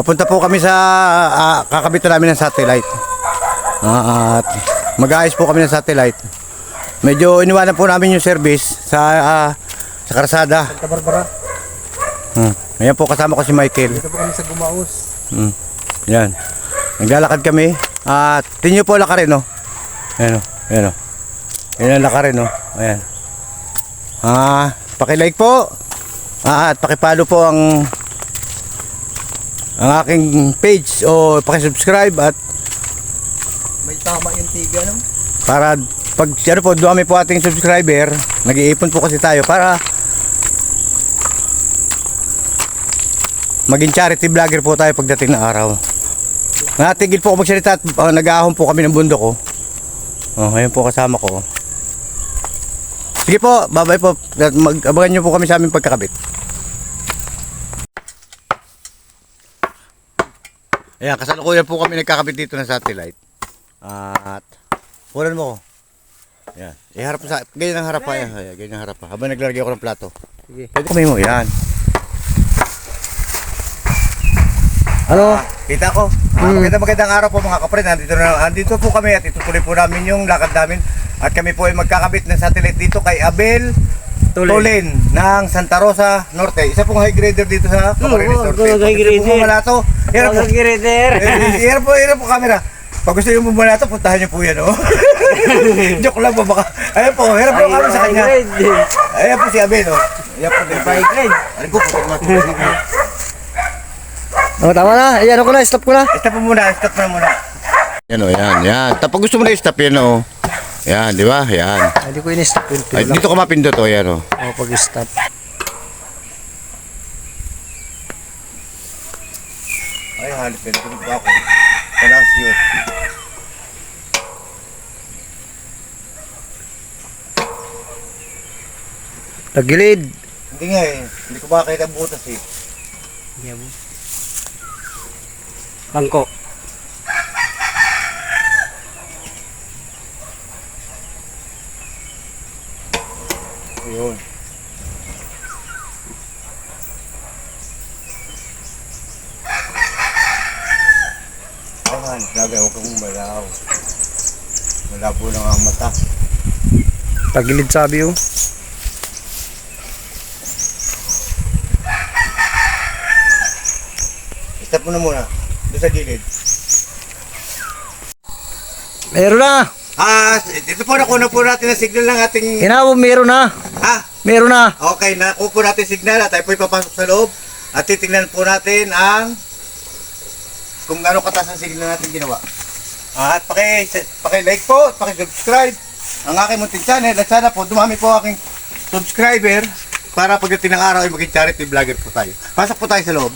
Papunta po kami sa kakabit namin ng satellite. At mag-aayos po kami ng satellite. Medyo iniwanan po namin yung service sa Karsada. Santa Barbara. Ayan po, kasama ko si Michael. Dito po kami sa Gumaos. Yan. Naglalakad kami. At tingnan po lakarin, no? Ayan, no? Ayan, no? Ayan ang lakarin, no? Ayan. Paki-like po. At paki-follow po ang aking page o paki-subscribe at May tama yung tiga, no? para pag ano po, dumami po ating subscriber, nag-iipon po kasi tayo para maging charity vlogger po tayo pagdating ng araw. Natigil po ako magsalita at nag-aahon po kami ng bundok ko. Ayan po kasama ko. Sige po, bye-bye po. Mag-abangan nyo po kami sa aming pagkakabit. Ayan, kasalukuyan po kami nagkakabit dito ng satellite. At kunan mo ko. Ayan. Iharap mo sa ganyan ang harap pa. Ayan, ganyan ang harap pa. Habang naglalagay ako ng plato. Sige. Pwede kami mo, yan. Ano? Kita ko. Magandang araw po mga kapre. Nandito po kami at itutuloy po namin yung lakad namin. At kami po ay magkakabit ng satellite dito kay Abel Tulen ng Santa Rosa Norte. Isa pong high grader dito sa Camarines Norte. High grader. Gusto po malato. Hirap po camera. Pag gusto yung bumalato, puntahan niyo po yan, oh. Joke lang po baka. Ayan po, hirap po kami sa kanya. Ayan po si Abel, oh. Ayan po din. High grade. Ayan po, Tama na. Ayan ako na. Stop ko na. stop mo muna, stop na muna. Yan, oh, yan. Tapos gusto mo na i-stop yan, oh. Yan, di ba? Yan. Hindi ko in-stop yun. Ay, dito ka mapindot, oh, yan, oh. Pag-stop. Ay, halos yan. Tulog ba ako? Kailangan siyot. Tagilid. Hindi nga eh. Hindi ko makakita ang butas eh. Bangko. Ayun. Ayan, lagay huwag kang malaw. Malabo lang ang mata. Tagilid sabi yung. Stop mo na muna. Doon sa gilid. Meron na. Ito po nakuha po natin ang signal ng ating... Hinabo, meron na. Meron na. Okay, nakuha po natin signal at tayo po ipapasok sa loob. At titignan po natin ang... kung gaano kataas ang signal natin ginawa. At paki-like po, paki-subscribe ang aking munting channel. At sana po dumami po aking subscriber para pagdating ng araw ay maging charity vlogger po tayo. Pasok po tayo sa loob.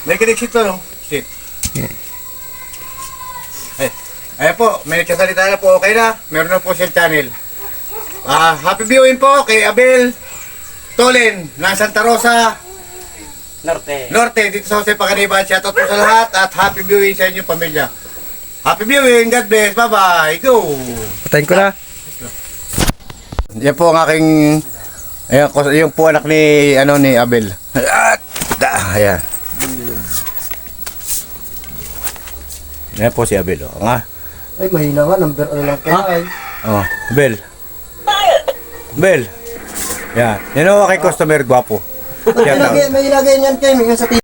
May connection to, no? Shit. Ayan po, may nagsasalita na po, okay na. Meron na po siyang channel. Happy viewing po kay Abel Tulen ng Santa Rosa Norte, dito sa Jose Pacaniban. Shoutout po sa lahat at happy viewing sa inyong pamilya. Happy viewing, God bless, bye-bye, go! Patayin ko na. Yan po ang aking, ayan, yung po anak ni, ni Abel. Ayan. Yan po si Abel, oh. Ay, mahina nga. Number ano lang po. Oh, Abel. Abel. Yan. Yan o aking customer, gwapo. May ilagay niyan kayo. May sa TV.